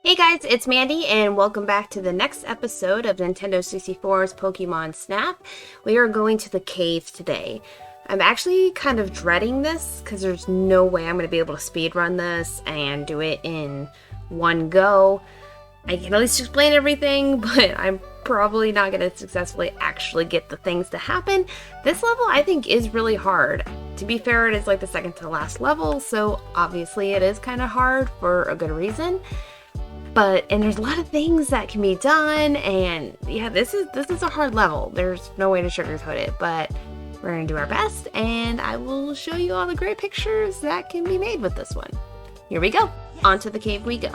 Hey guys, it's Mandy, and welcome back to the next episode of Nintendo 64's Pokemon Snap. We are going to the cave today. I'm actually kind of dreading this, because there's no way I'm going to be able to speedrun this and do it in one go. I can at least explain everything, but I'm probably not going to successfully actually get the things to happen. This level, I think, is really hard. To be fair, it is like the second to last level, so obviously it is kind of hard for a good reason. And there's a lot of things that can be done, and yeah, this is a hard level. There's no way to sugarcoat it, but we're gonna do our best, and I will show you all the great pictures that can be made with this one. Here we go. Onto the cave we go.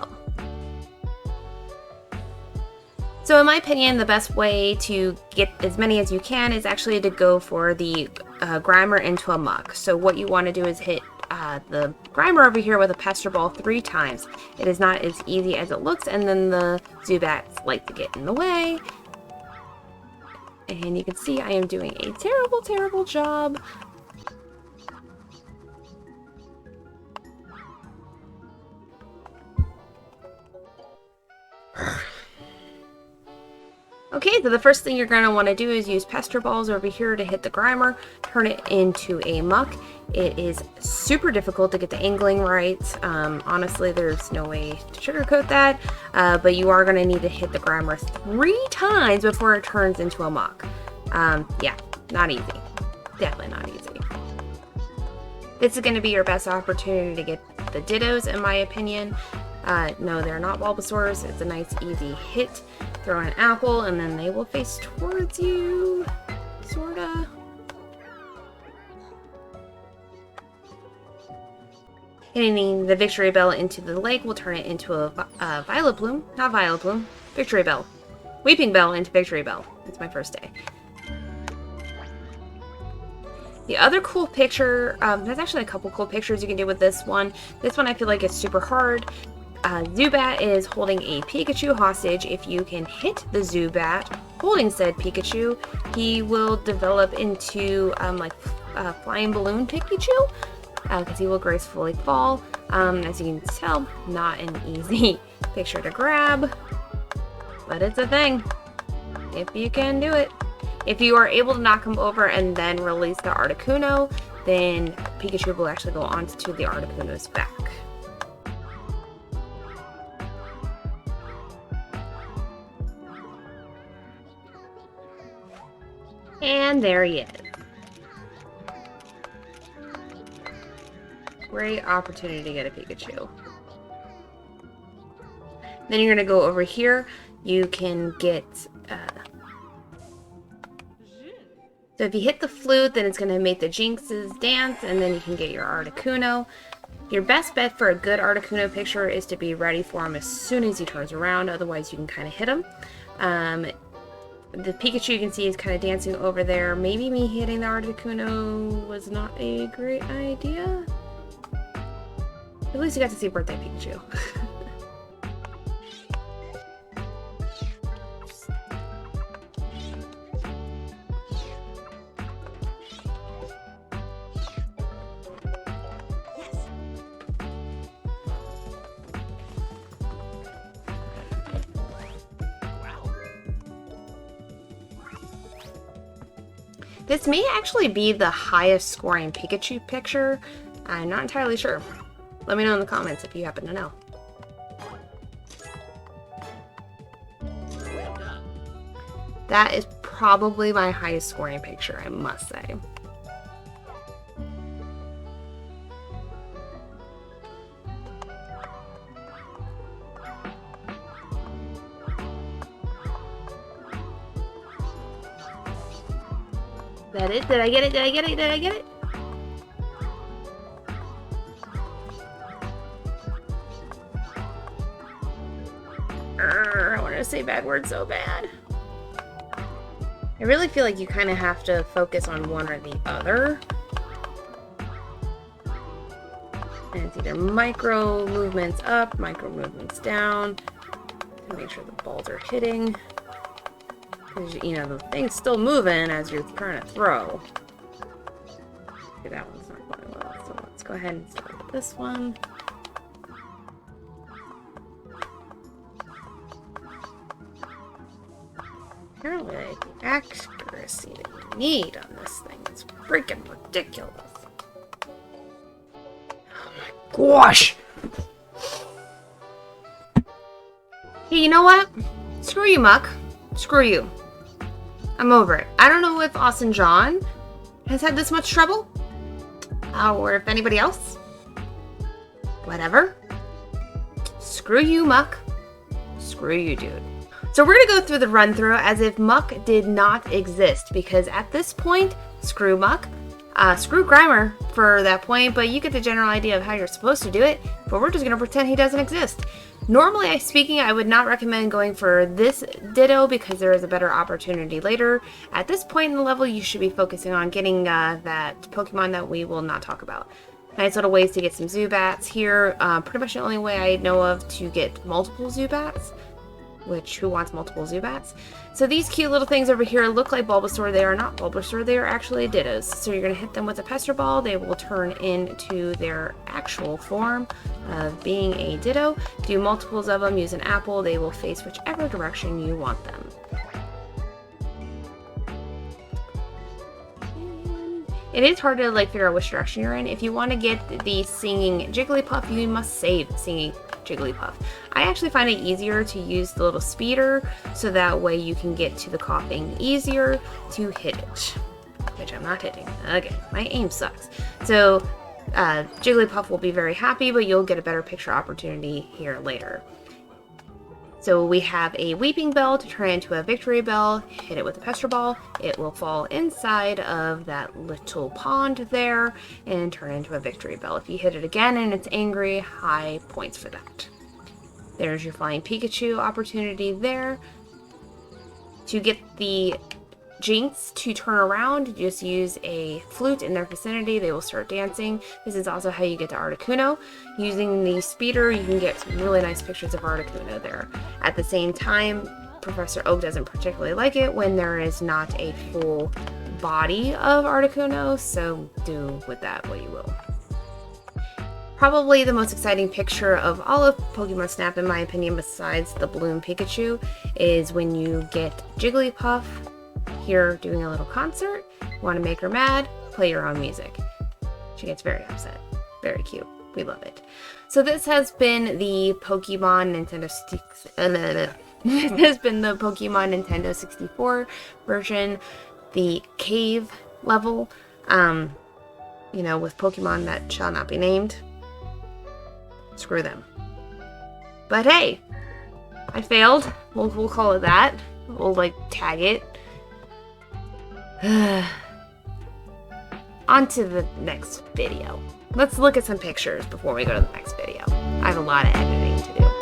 So in my opinion, the best way to get as many as you can is actually to go for the Grimer into a muck. So what you want to do is hit the Grimer over here with a Pester Ball 3 times. It is not as easy as it looks, and then the Zubats like to get in the way. And you can see I am doing a terrible, terrible job. Okay, so the first thing you're going to want to do is use Pester Balls over here to hit the Grimer, turn it into a muck. It is super difficult to get the angling right. Honestly, there's no way to sugarcoat that, but you are going to need to hit the Grimer 3 times before it turns into a muck. Yeah, not easy. Definitely not easy. This is going to be your best opportunity to get the Dittos, in my opinion. No, they're not Bulbasaurs. It's a nice, easy hit. Throw an apple, and then they will face towards you. Sorta. Hitting the Victory Bell into the lake will turn it into a Violet Bloom. Not Violet Bloom. Victory Bell. Weeping Bell into Victory Bell. It's my first day. The other cool picture, there's actually a couple cool pictures you can do with this one. This one I feel like is super hard. Zubat is holding a Pikachu hostage. If you can hit the Zubat holding said Pikachu, he will develop into flying balloon Pikachu, because he will gracefully fall. As you can tell, not an easy picture to grab, but it's a thing if you can do it. If you are able to knock him over and then release the Articuno, then Pikachu will actually go onto the Articuno's back. And there he is. Great opportunity to get a Pikachu. Then you're going to go over here. You can get... So if you hit the flute, then it's going to make the Jinxes dance, and then you can get your Articuno. Your best bet for a good Articuno picture is to be ready for him as soon as he turns around, otherwise you can kind of hit him. The Pikachu you can see is kind of dancing over there. Maybe me hitting the Articuno was not a great idea. At least you got to see Birthday Pikachu. This may actually be the highest scoring Pikachu picture. I'm not entirely sure. Let me know in the comments if you happen to know. That is probably my highest scoring picture, I must say. Is that it? Did I get it? Did I get it? Did I get it? I wanted to say bad words so bad. I really feel like you kind of have to focus on one or the other. And it's either micro movements up, micro movements down, to make sure the balls are hitting. Because, you know, the thing's still moving as you're trying to throw. Okay, that one's not going well, so let's go ahead and start with this one. Apparently, the accuracy that you need on this thing is freaking ridiculous. Oh my gosh! Hey, you know what? Screw you, Muck. Screw you. I'm over it. I don't know if Austin John has had this much trouble, or if anybody else. Whatever. Screw you, Muck. Screw you, dude. So we're going to go through the run-through as if Muck did not exist, because at this point, screw Muck. Screw Grimer for that point, but you get the general idea of how you're supposed to do it, but we're just going to pretend he doesn't exist. Normally speaking, I would not recommend going for this Ditto because there is a better opportunity later. At this point in the level, you should be focusing on getting that Pokemon that we will not talk about. Nice little ways to get some Zubats here. Pretty much the only way I know of to get multiple Zubats. Which, who wants multiple Zubats? So these cute little things over here look like Bulbasaur. They are not Bulbasaur, they are actually Dittos. So you're going to hit them with a Pester Ball. They will turn into their actual form of being a Ditto. Do multiples of them, use an apple. They will face whichever direction you want them. It is hard to figure out which direction you're in. If you want to get the singing Jigglypuff, you must save singing Jigglypuff. I actually find it easier to use the little speeder, so that way you can get to the coughing easier to hit it. Which I'm not hitting. Again, my aim sucks. So Jigglypuff will be very happy, but you'll get a better picture opportunity here later. So we have a Weeping Bell to turn into a Victory Bell. Hit it with a Pester Ball. It will fall inside of that little pond there and turn into a Victory Bell. If you hit it again and it's angry, high points for that. There's your Flying Pikachu opportunity there. To get the Jinx to turn around, just use a flute in their vicinity. They will start dancing. This is also how you get to Articuno. Using the speeder, you can get some really nice pictures of Articuno there. At the same time, Professor Oak doesn't particularly like it when there is not a full body of Articuno, so do with that what you will. Probably the most exciting picture of all of Pokemon Snap, in my opinion, besides the Bloom Pikachu, is when you get Jigglypuff here doing a little concert. Want to make her mad? Play your own music. She gets very upset. Very cute. We love it. So this has been the Pokemon Nintendo 64 version, the cave level. You know, with Pokemon that shall not be named. Screw them. But hey, I failed. We'll call it that. We'll tag it. On to the next video. Let's look at some pictures before we go to the next video. I have a lot of editing to do.